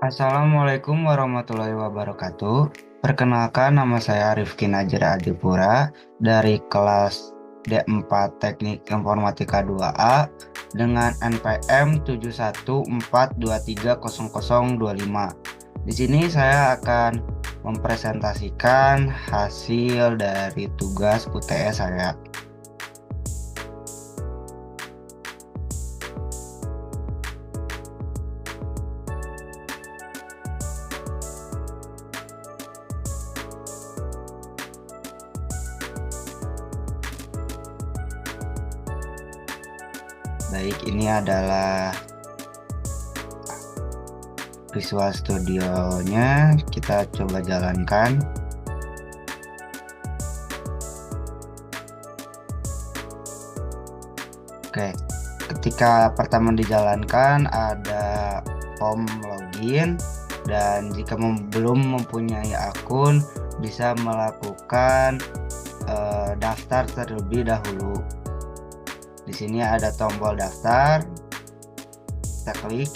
Assalamualaikum warahmatullahi wabarakatuh. Perkenalkan, nama saya Rifki Najir Adipura dari kelas D4 Teknik Informatika 2A dengan NPM 714230025. Di sini saya akan mempresentasikan hasil dari tugas UTS saya. Baik, ini adalah Visual Studio-nya. Kita coba jalankan. Oke, ketika pertama dijalankan ada form login, dan jika belum mempunyai akun bisa melakukan daftar terlebih dahulu. Di sini ada tombol daftar, kita klik,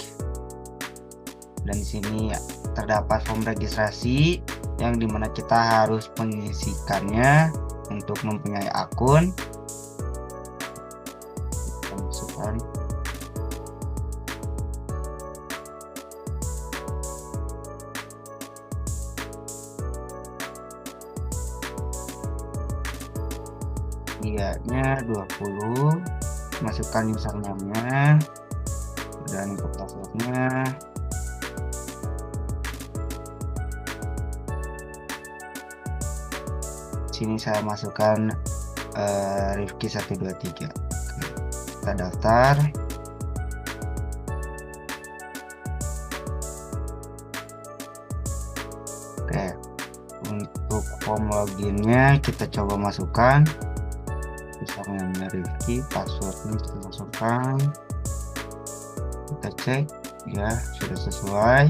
dan di sini terdapat form registrasi yang dimana kita harus mengisikannya untuk mempunyai akun. Kita masukkan. Dianya 20, masukkan username-nya dan password-nya. Sini saya masukkan Rifki 123. Kita daftar. Oke, untuk form loginnya kita coba masukkan username Rifki, passwordnya kita masukkan, kita cek ya sudah sesuai,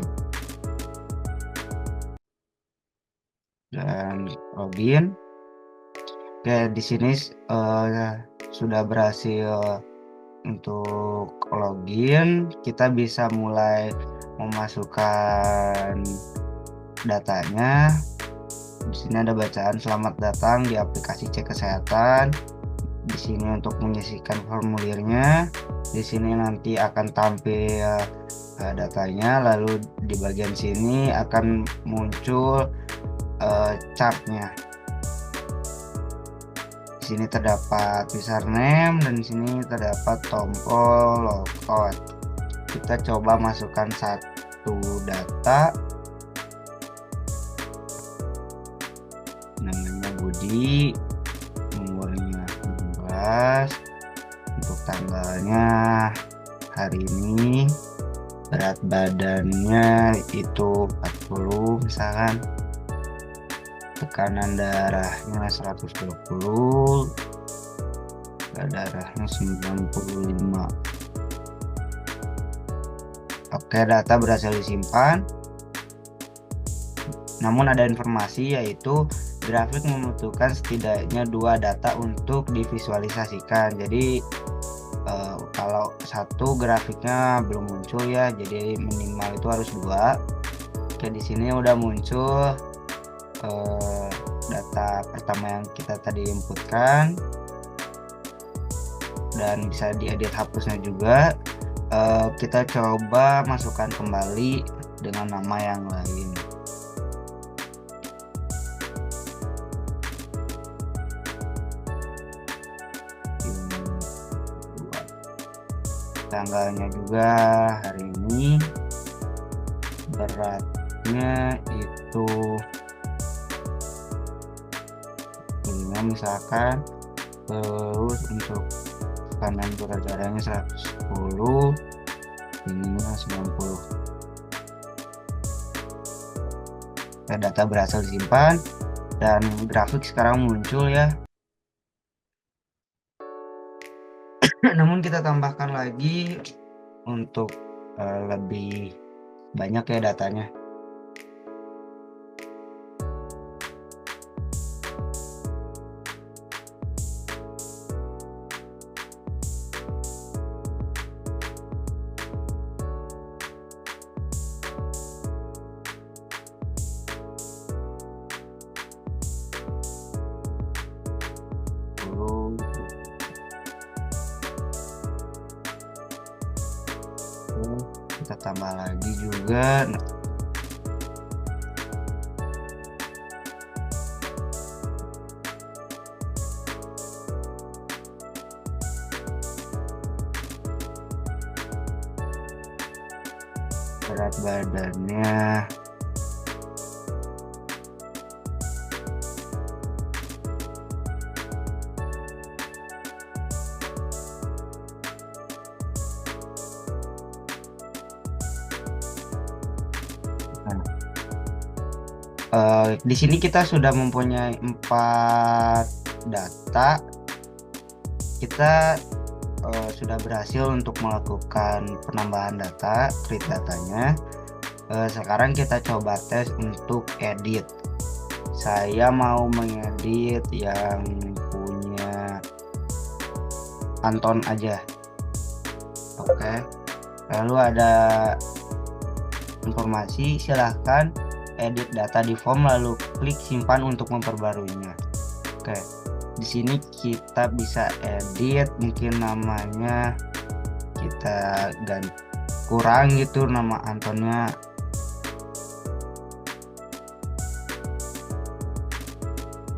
dan login. Oke, di sini sudah berhasil untuk login. Kita bisa mulai memasukkan datanya. Di sini ada bacaan selamat datang di aplikasi cek kesehatan. Di sini untuk mengisikan formulirnya. Di sini nanti akan tampil datanya, lalu di bagian sini akan muncul chartnya. Di sini terdapat username dan di sini terdapat tombol logout. Kita coba masukkan satu data, namanya Budi, umurnya 16, untuk tanggalnya hari ini, berat badannya itu 40 misalkan, tekanan darahnya 120, darahnya 95. Oke, data berhasil disimpan. Namun ada informasi, yaitu grafik membutuhkan setidaknya 2 data untuk divisualisasikan. Jadi kalau satu grafiknya belum muncul ya, jadi minimal itu harus 2. Oke, di sini udah muncul data pertama yang kita tadi inputkan, dan bisa diedit hapusnya juga. Kita coba masukkan kembali dengan nama yang lain. Tanggalnya juga hari ini, beratnya itu 5 misalkan, terus untuk tekanan gula darahnya 110, ininya 90. Data berhasil disimpan dan grafik sekarang muncul ya. Namun kita tambahkan lagi untuk lebih banyak ya datanya. kita tambah lagi juga. Berat badannya. Di sini kita sudah mempunyai 4 data. Kita sudah berhasil untuk melakukan penambahan data, create datanya. Sekarang kita coba tes untuk edit. Saya mau mengedit yang punya Anton aja. Oke. Lalu ada informasi, silahkan edit data di form lalu klik simpan untuk memperbaruinya. Oke. Di sini kita bisa edit, mungkin namanya kita ganti kurang gitu nama Antonnya.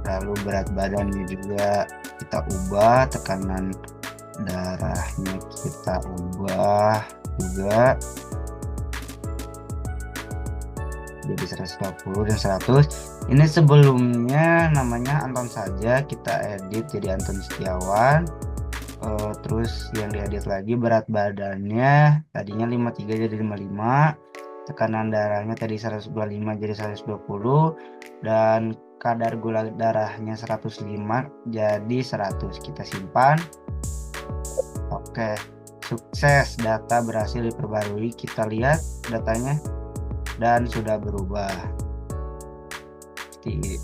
Lalu berat badannya juga kita ubah, tekanan darahnya kita ubah juga jadi 120 dan 100. Ini sebelumnya namanya Anton saja, kita edit jadi Anton Setiawan. Terus yang diedit lagi berat badannya tadinya 53 jadi 55, tekanan darahnya tadi 125 jadi 120, dan kadar gula darahnya 105 jadi 100. Kita simpan. Oke, sukses, data berhasil diperbarui. Kita lihat datanya dan sudah berubah seperti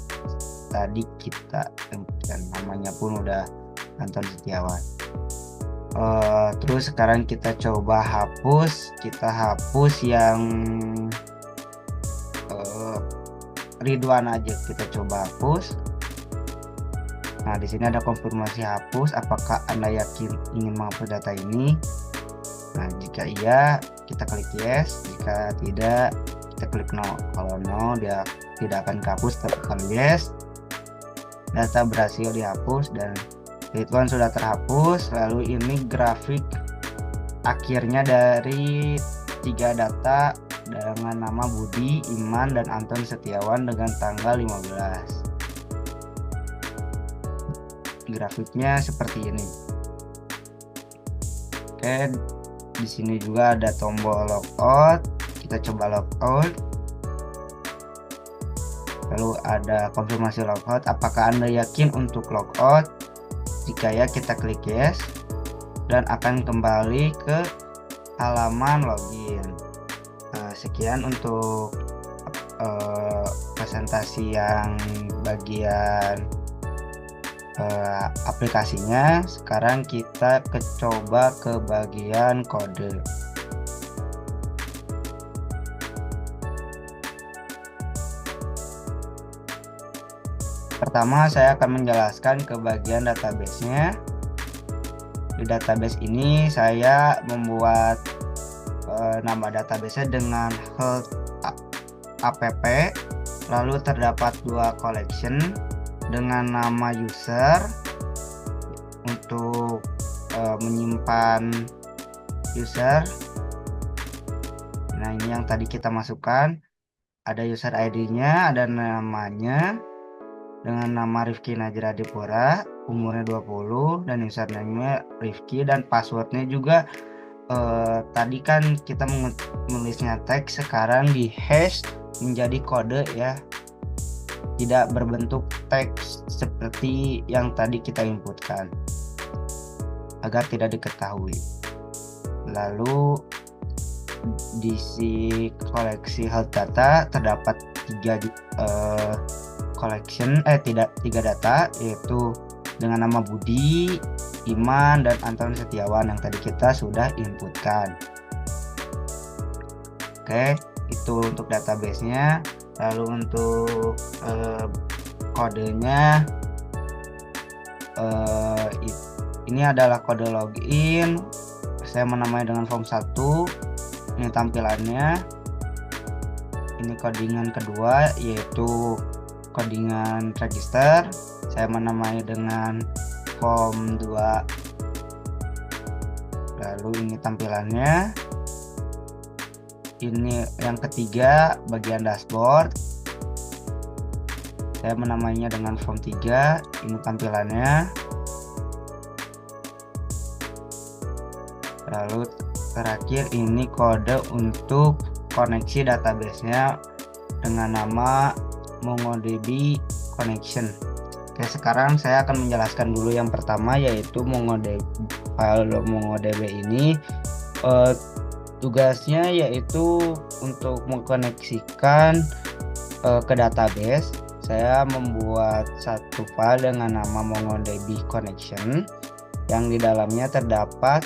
tadi kita dan namanya pun udah Anton Setiawan. Terus sekarang kita coba hapus. Kita hapus yang Ridwan aja, kita coba hapus. Nah, di sini ada konfirmasi hapus. Apakah Anda yakin ingin menghapus data ini? Nah, jika iya, kita klik yes. Jika tidak, kita klik no. Kalau no, dia tidak akan dihapus. Tekan yes. Data berhasil dihapus dan Ridwan sudah terhapus. Lalu ini grafik akhirnya dari 3 data dengan nama Budi, Iman, dan Anton Setiawan dengan tanggal 15. Grafiknya seperti ini. Oke, di sini juga ada tombol logout. Kita coba logout. Lalu ada konfirmasi logout. Apakah Anda yakin untuk logout? Jika ya, kita klik yes dan akan kembali ke halaman login. Sekian untuk presentasi yang bagian aplikasinya. Sekarang kita coba ke bagian kode. Pertama, saya akan menjelaskan ke bagian database-nya. Di database ini saya membuat nama database dengan health app, lalu terdapat 2 collection dengan nama user untuk menyimpan user. Nah, ini yang tadi kita masukkan, ada user ID-nya, ada namanya dengan nama Rifki Najra Dipura, umurnya 20, dan username-nya Rifki, dan passwordnya juga tadi kan kita menulisnya teks, sekarang di hash menjadi kode ya, tidak berbentuk teks seperti yang tadi kita inputkan agar tidak diketahui. Lalu di koleksi health data terdapat 3 data, yaitu dengan nama Budi, Iman, dan Anton Setiawan yang tadi kita sudah inputkan. Oke, itu untuk database-nya. Lalu untuk kodenya, ini adalah kode login. Saya menamai dengan form 1. Ini tampilannya. Ini codingan kedua, yaitu codingan register. Saya menamai dengan form 2. Lalu ini tampilannya. Ini yang ketiga, bagian dashboard. Saya menamainya dengan form 3. Ini tampilannya. Lalu terakhir ini kode untuk koneksi database-nya dengan nama MongoDB connection. Oke, sekarang saya akan menjelaskan dulu yang pertama, yaitu MongoDB. File MongoDB ini tugasnya yaitu untuk mengkoneksikan ke database. Saya membuat satu file dengan nama MongoDB connection yang di dalamnya terdapat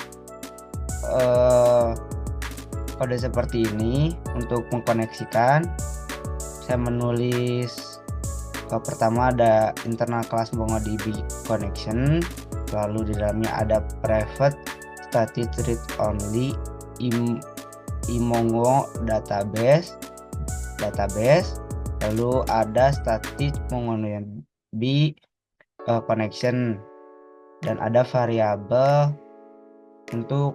kode seperti ini untuk mengkoneksikan. Saya menulis pertama ada internal class MongoDB connection, lalu di dalamnya ada private static read only imongo database, lalu ada static MongoDB connection, dan ada variabel untuk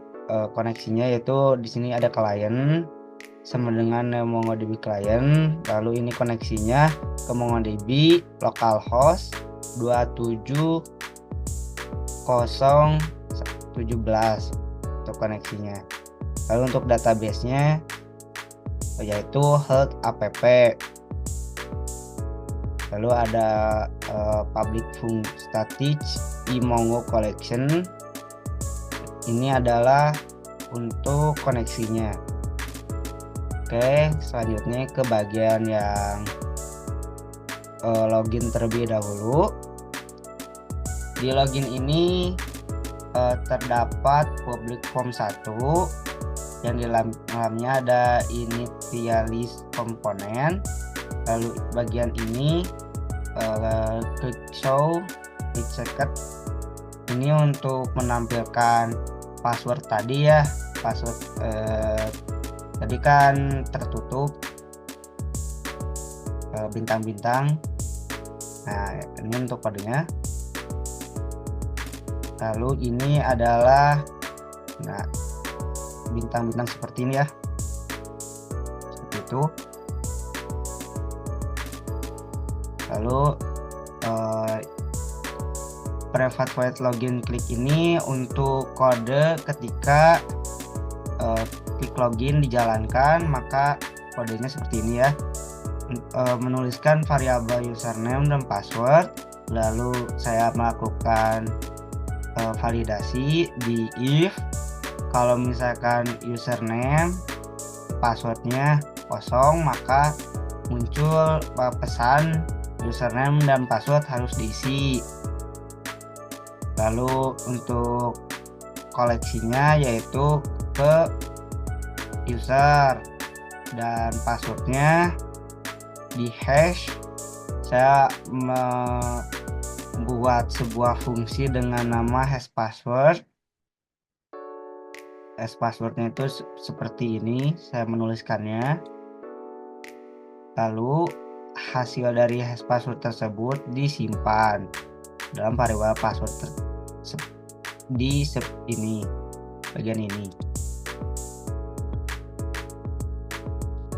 koneksinya, yaitu di sini ada client sama dengan MongoDB client. Lalu ini koneksinya ke MongoDB localhost 27017 untuk koneksinya. Lalu untuk database-nya yaitu health app. Lalu ada public static imongo collection. Ini adalah untuk koneksinya. Oke, selanjutnya ke bagian yang login terlebih dahulu. Di login ini terdapat public form 1 yang di dalamnya ada initialize komponen. Lalu bagian ini klik show, klik secret. Ini untuk menampilkan password tadi ya. Password tadi kan tertutup bintang-bintang. Nah, ini untuk kodenya. Lalu ini adalah bintang-bintang seperti ini ya. Seperti itu. Lalu private void login klik ini untuk kode ketika klik login dijalankan, maka kodenya seperti ini ya. Menuliskan variabel username dan password. Lalu saya melakukan validasi di if kalau misalkan username passwordnya kosong, maka muncul pesan username dan password harus diisi. Lalu untuk koleksinya yaitu ke user dan passwordnya di hash. Saya membuat sebuah fungsi dengan nama hash password. Hash passwordnya itu seperti ini, saya menuliskannya. Lalu hasil dari hash password tersebut disimpan dalam variabel password di ini, bagian ini.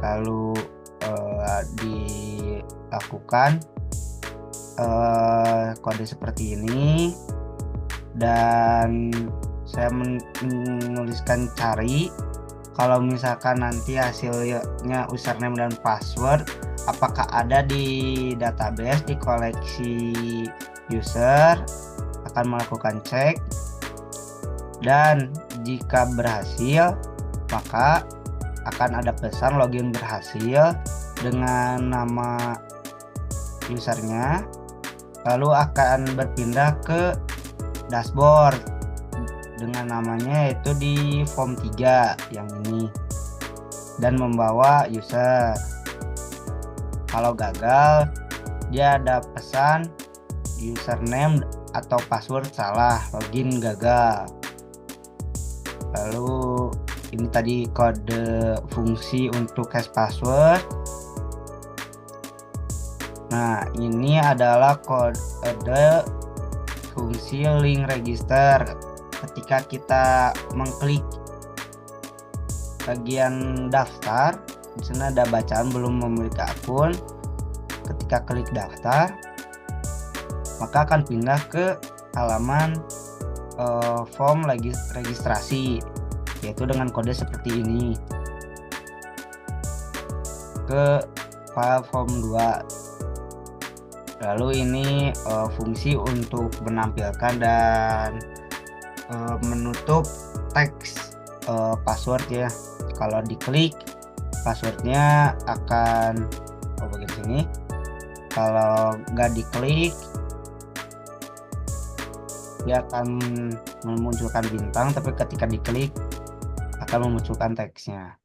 Lalu dilakukan kode seperti ini, dan saya menuliskan cari kalau misalkan nanti hasilnya username dan password apakah ada di database di koleksi user, akan melakukan cek, dan jika berhasil maka akan ada pesan login berhasil dengan nama usernya. Lalu akan berpindah ke dashboard dengan namanya yaitu di form 3 yang ini, dan membawa user. Kalau gagal dia ada pesan username atau password salah, login gagal. Lalu ini tadi kode fungsi untuk hash password. Nah, ini adalah kode fungsi link register. Ketika kita mengklik bagian daftar, di sana ada bacaan belum memiliki akun. Ketika klik daftar, maka akan pindah ke halaman form registrasi, yaitu dengan kode seperti ini, ke file form 2. Lalu ini fungsi untuk menampilkan dan menutup teks password ya. Kalau diklik, passwordnya akan bagian sini. Kalau nggak diklik, dia akan memunculkan bintang, tapi ketika diklik akan memunculkan teksnya.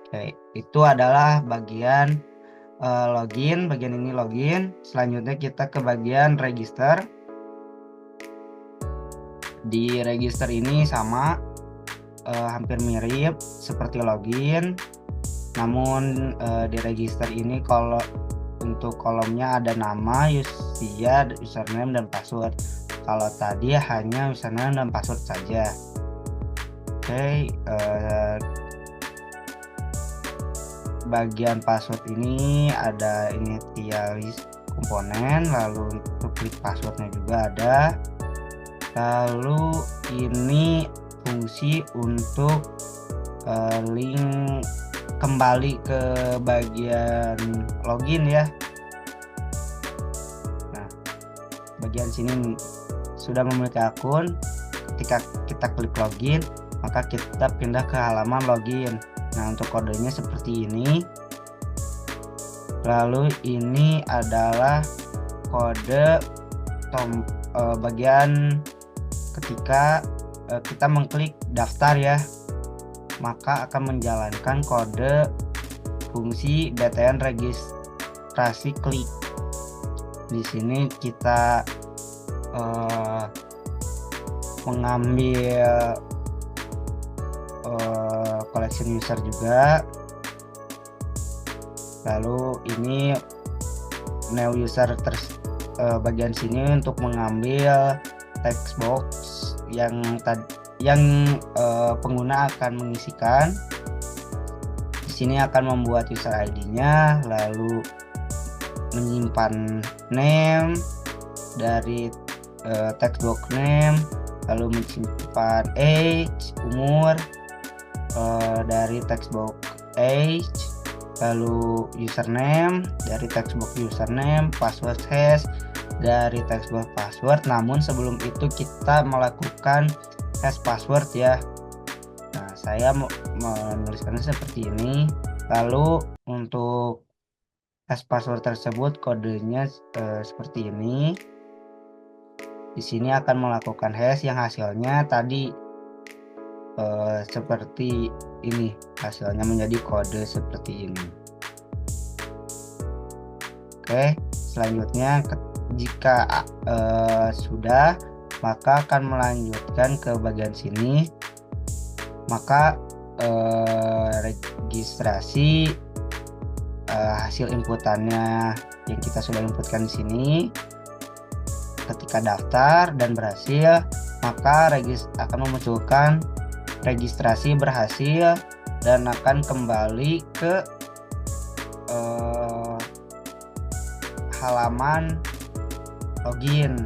Oke, itu adalah bagian login. Bagian ini login. Selanjutnya kita ke bagian register. Di register ini sama, hampir mirip seperti login, namun di register ini kalau untuk kolomnya ada nama, usia, username, dan password. Kalau tadi hanya username dan password saja. Oke, bagian password ini ada initialis komponen, lalu untuk klik passwordnya juga ada. Lalu ini fungsi untuk link kembali ke bagian login ya. Nah, bagian sini sudah memiliki akun. Ketika kita klik login, maka kita pindah ke halaman login. Nah, untuk kodenya seperti ini. Lalu ini adalah kode bagian ketika kita mengklik daftar ya, maka akan menjalankan kode fungsi btn registrasi klik. Di sini kita mengambil collection user juga. Lalu ini new user bagian sini untuk mengambil text box yang pengguna akan mengisikan. Di sini akan membuat user ID-nya, lalu menyimpan name dari text box name, lalu menyimpan age, umur dari text box age, lalu username dari text box username, password hash dari text box password. Namun sebelum itu kita melakukan hash password ya. Nah, saya menuliskannya seperti ini. Lalu untuk hash password tersebut kodenya seperti ini. Di sini akan melakukan hash yang hasilnya tadi seperti ini, hasilnya menjadi kode seperti ini. Oke, selanjutnya jika sudah, maka akan melanjutkan ke bagian sini. Maka registrasi hasil inputannya yang kita sudah inputkan di sini. Ketika daftar dan berhasil, maka akan memunculkan registrasi berhasil dan akan kembali ke halaman login.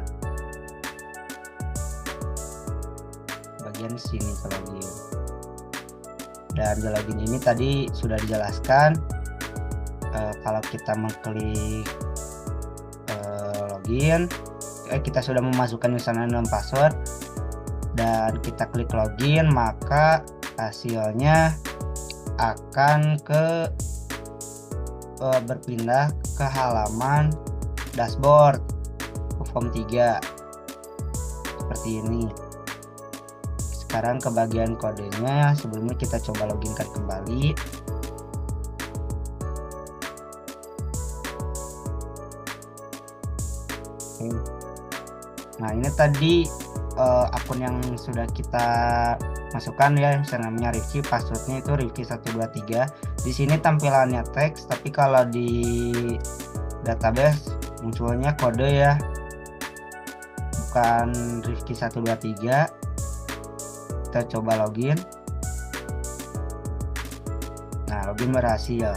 Bagian sini ke login. Dan di login ini tadi sudah dijelaskan, kalau kita mengklik login, kita sudah memasukkan username dan password, dan kita klik login, maka hasilnya akan berpindah ke halaman dashboard form 3 seperti ini. Sekarang ke bagian kodenya. Sebelumnya kita coba loginkan kembali. Nah, ini tadi akun yang sudah kita masukkan ya username-nya Rifki, passwordnya itu Rifki123. Di sini tampilannya teks, tapi kalau di database munculnya kode ya, bukan Rifki123. Kita coba login. Nah, login berhasil.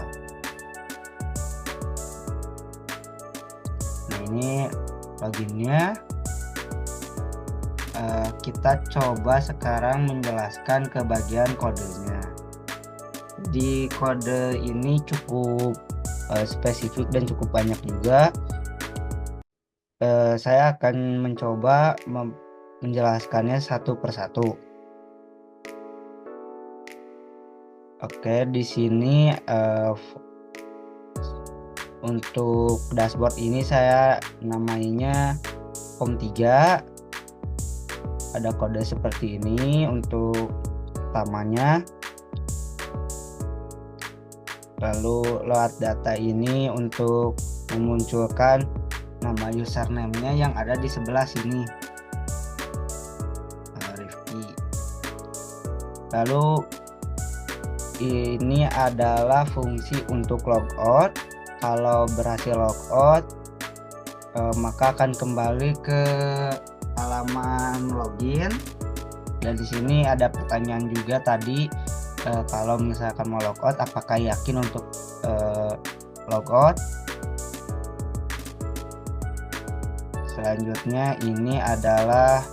Nah, ini loginnya. Kita coba sekarang menjelaskan ke bagian kodenya. Di kode ini cukup spesifik dan cukup banyak juga. Saya akan mencoba menjelaskannya satu persatu. Oke, di sini untuk dashboard ini saya namainya COM3. Ada kode seperti ini untuk utamanya. Lalu lewat data ini untuk memunculkan nama username-nya yang ada di sebelah sini, Rifki. Lalu ini adalah fungsi untuk logout. Kalau berhasil logout, maka akan kembali ke halaman login. Dan di sini ada pertanyaan juga tadi, kalau misalkan mau logout, apakah yakin untuk logout? Selanjutnya ini adalah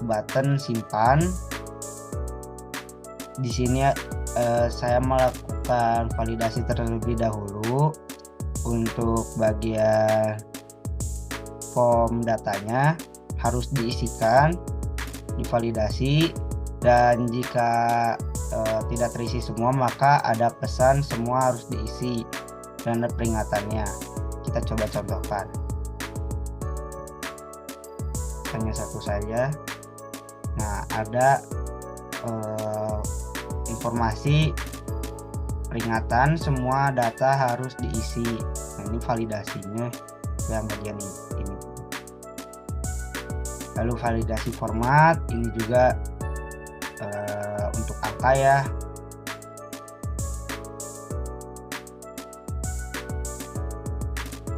button simpan. Di sini saya melakukan validasi terlebih dahulu untuk bagian form datanya. Harus diisikan, divalidasi, dan jika tidak terisi semua maka ada pesan semua harus diisi dan ada peringatannya. Kita coba contohkan. Hanya satu saja. Nah, ada informasi peringatan semua data harus diisi. Nah, ini validasinya yang bagian ini. Lalu validasi format ini juga untuk angka ya.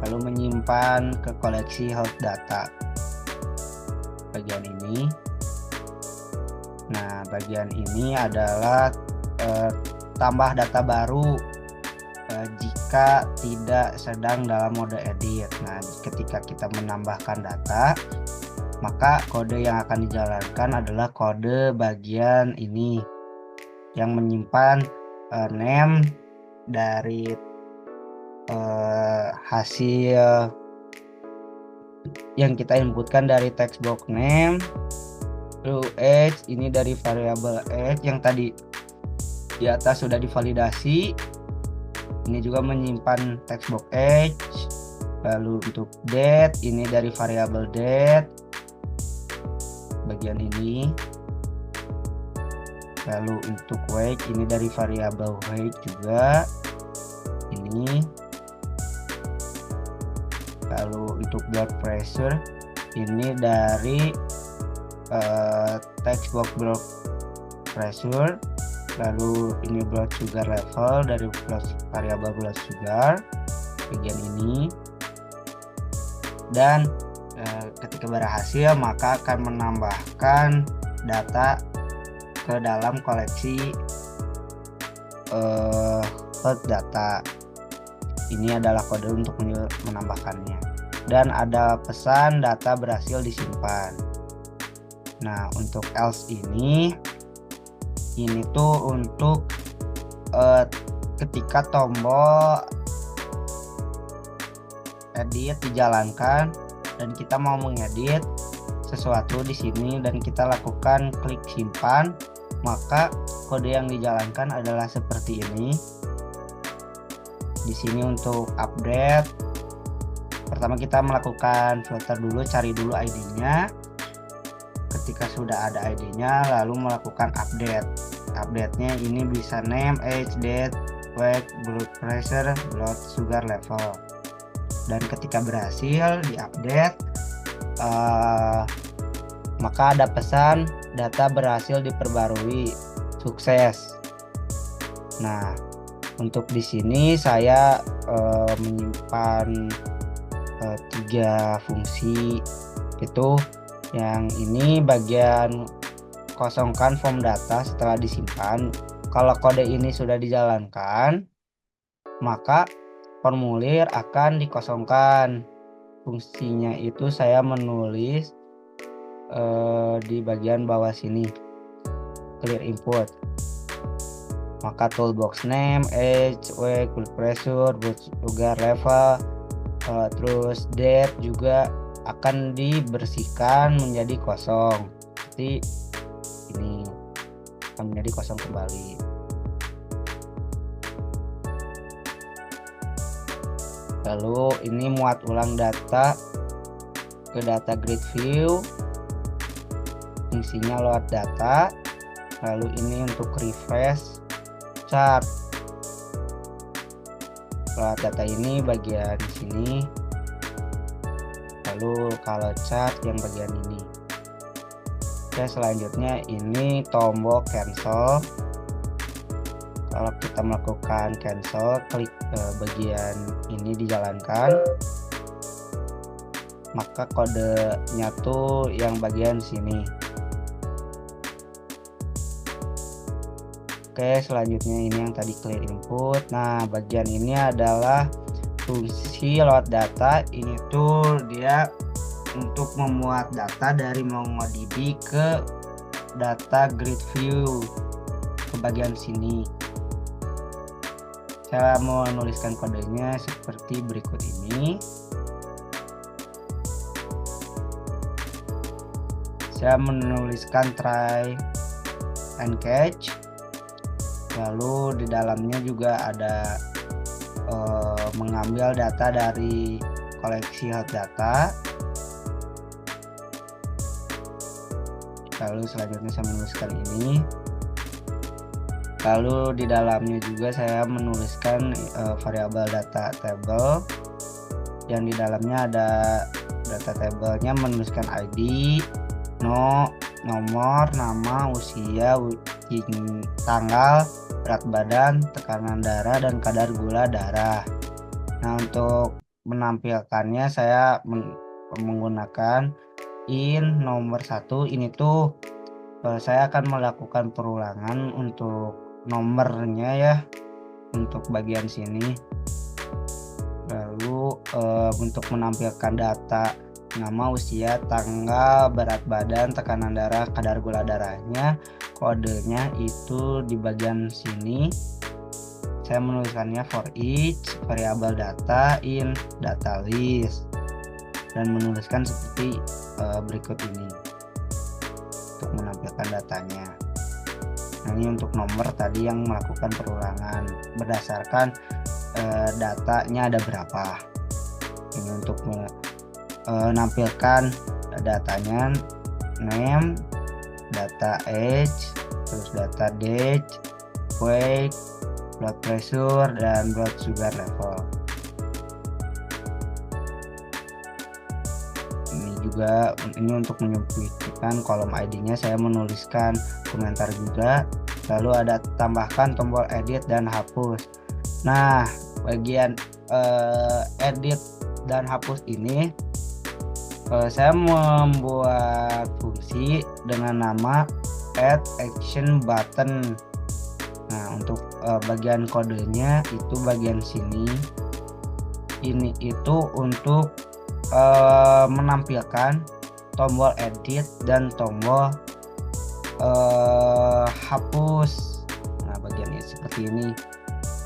Lalu menyimpan ke koleksi health data bagian ini. Nah, bagian ini adalah tambah data baru jika tidak sedang dalam mode edit. Nah, ketika kita menambahkan data, maka kode yang akan dijalankan adalah kode bagian ini yang menyimpan name dari hasil yang kita inputkan dari text box name. Lalu age ini dari variabel age yang tadi di atas sudah divalidasi. Ini juga menyimpan text box age. Lalu untuk date ini dari variabel date bagian ini. Lalu untuk weight ini dari variabel weight juga ini. Lalu untuk blood pressure ini dari text box blood pressure. Lalu ini blood sugar level dari variabel blood sugar bagian ini. Dan ketika berhasil maka akan menambahkan data ke dalam koleksi health data. Ini adalah kode untuk menambahkannya. Dan ada pesan data berhasil disimpan. Nah, untuk else ini tuh untuk ketika tombol edit dijalankan dan kita mau mengedit sesuatu di sini dan kita lakukan klik simpan, maka kode yang dijalankan adalah seperti ini. Di sini untuk update, pertama kita melakukan filter dulu, cari dulu ID-nya. Ketika sudah ada ID-nya, lalu melakukan update. Update-nya ini bisa name, age, date, weight, blood pressure, blood sugar level. Dan ketika berhasil diupdate, maka ada pesan data berhasil diperbarui. sukses. Nah, untuk di sini saya menyimpan 3 fungsi. Itu yang ini bagian kosongkan form data setelah disimpan. Kalau kode ini sudah dijalankan, maka formulir akan dikosongkan. Fungsinya itu saya menulis di bagian bawah sini, clear input. Maka toolbox name, age, weight, blood pressure, blood sugar level, terus date juga akan dibersihkan menjadi kosong. Seperti ini akan menjadi kosong kembali. Lalu ini muat ulang data ke data grid view, fungsinya load data. Lalu ini untuk refresh chart. Load data ini bagian sini. Lalu kalau chart yang bagian ini. Oke, selanjutnya ini tombol cancel. Kalau kita melakukan cancel, klik bagian ini dijalankan, maka kodenya tuh yang bagian sini. Oke, selanjutnya ini yang tadi clear input. Nah, bagian ini adalah fungsi load data. Ini tuh dia untuk memuat data dari MongoDB ke data grid view ke bagian sini. Saya mau menuliskan kodenya seperti berikut ini. Saya menuliskan try and catch. Lalu di dalamnya juga ada mengambil data dari koleksi hot data. Lalu selanjutnya saya menuliskan ini. Lalu di dalamnya juga saya menuliskan variabel data table, yang di dalamnya ada data tablenya menuliskan ID, nomor, nama, usia, tanggal, berat badan, tekanan darah, dan kadar gula darah. Nah, untuk menampilkannya saya menggunakan in nomor 1. Ini tuh saya akan melakukan perulangan untuk nomornya ya, untuk bagian sini. Lalu untuk menampilkan data nama, usia, tanggal, berat badan, tekanan darah, kadar gula darahnya, kodenya itu di bagian sini. Saya menuliskannya for each variabel data in data list, dan menuliskan seperti berikut ini untuk menampilkan datanya. Nah, ini untuk nomor tadi yang melakukan perulangan berdasarkan datanya ada berapa. Ini untuk menampilkan datanya, name, data age, terus data date, weight, blood pressure, dan blood sugar level. Ini untuk menyempitkan kolom ID-nya saya menuliskan komentar juga. Lalu ada tambahkan tombol edit dan hapus. Nah, bagian edit dan hapus ini saya membuat fungsi dengan nama add action button. Nah, untuk bagian kodenya itu bagian sini. Ini itu untuk menampilkan tombol edit dan tombol hapus. Nah, bagian ini seperti ini,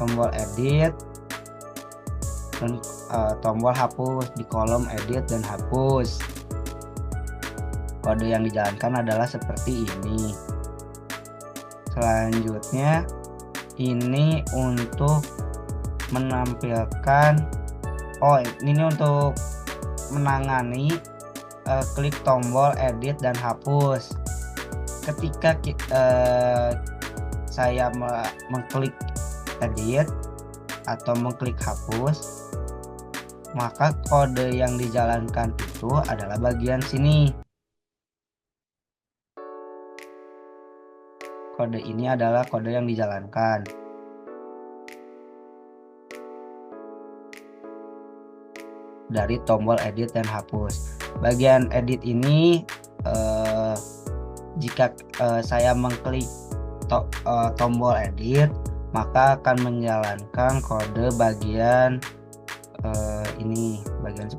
tombol edit dan tombol hapus di kolom edit dan hapus. Kode yang dijalankan adalah seperti ini. Selanjutnya ini untuk menampilkan ini untuk menangani klik tombol edit dan hapus. Ketika saya mengklik edit atau mengklik hapus, maka kode yang dijalankan itu adalah bagian sini. kode ini adalah kode yang dijalankan. Dari tombol edit dan hapus. Bagian edit ini jika saya mengklik tombol edit, maka akan menjalankan kode bagian ini, bagian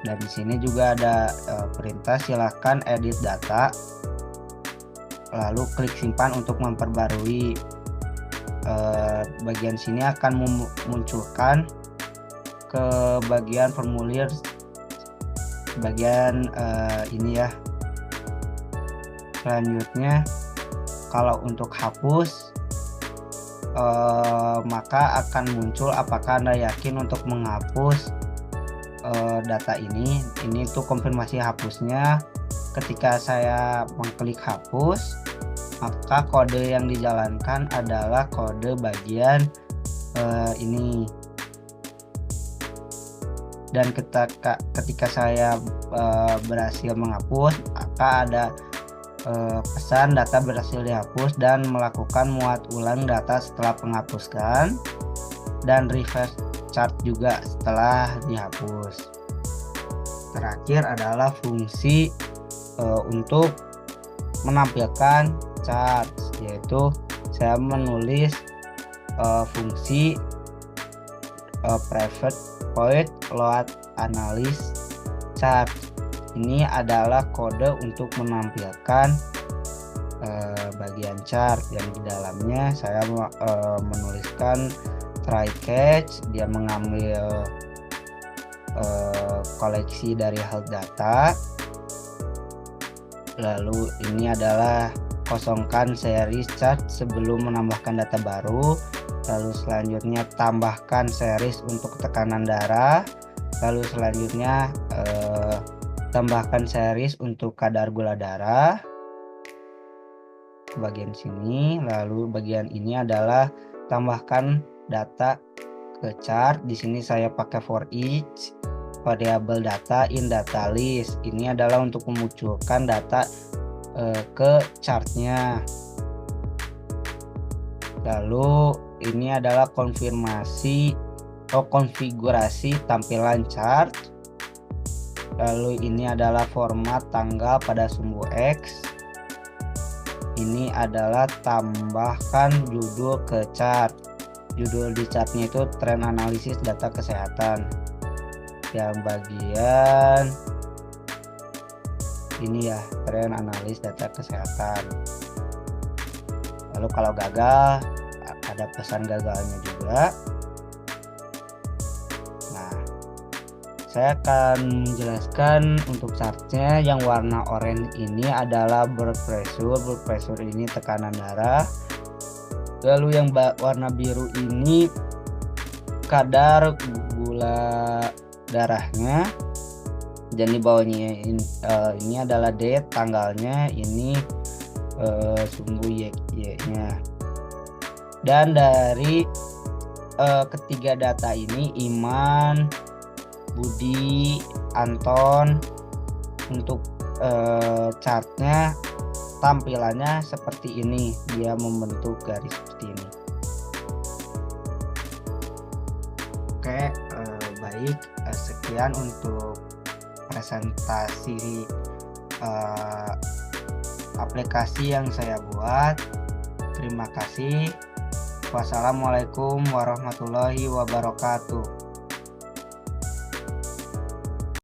dan di sini juga ada perintah silahkan edit data, lalu klik simpan untuk memperbarui. Bagian sini akan memunculkan ke bagian formulir bagian ini ya. Selanjutnya kalau untuk hapus maka akan muncul apakah Anda yakin untuk menghapus data ini. Ini tuh konfirmasi hapusnya. Ketika saya mengklik hapus, maka kode yang dijalankan adalah kode bagian ini. Dan ketika saya berhasil menghapus, maka ada pesan data berhasil dihapus dan melakukan muat ulang data setelah menghapuskan, dan reverse chart juga setelah dihapus. Terakhir adalah fungsi untuk menampilkan chart, yaitu saya menulis fungsi private void load analysis chart. Ini adalah kode untuk menampilkan bagian chart yang di dalamnya saya menuliskan try catch. Dia mengambil koleksi dari health data. Lalu ini adalah kosongkan series chart sebelum menambahkan data baru. Lalu selanjutnya tambahkan series untuk tekanan darah. Lalu selanjutnya tambahkan series untuk kadar gula darah. Bagian sini. Lalu bagian ini adalah tambahkan data ke chart. Di sini saya pakai for each variable data in data list. Ini adalah untuk memunculkan data ke chartnya. Lalu ini adalah konfirmasi atau konfigurasi tampilan chart. Lalu ini adalah format tanggal pada sumbu X. Ini adalah tambahkan judul ke chart. Judul di chartnya itu tren analisis data kesehatan. Yang bagian ini ya, tren analis data kesehatan. Lalu kalau gagal, ada pesan gagalnya juga. Nah, saya akan menjelaskan untuk chartnya. Yang warna oranye ini adalah blood pressure. Blood pressure ini tekanan darah. Lalu yang warna biru ini kadar gula darahnya. Dan di bawahnya ini adalah date, tanggalnya, ini sumbu Y-nya. Dan dari ketiga data ini, Iman, Budi, Anton, untuk chartnya tampilannya seperti ini. Dia membentuk garis seperti ini. Oke, baik, sekian untuk presentasi aplikasi yang saya buat. Terima kasih. Wassalamualaikum warahmatullahi wabarakatuh.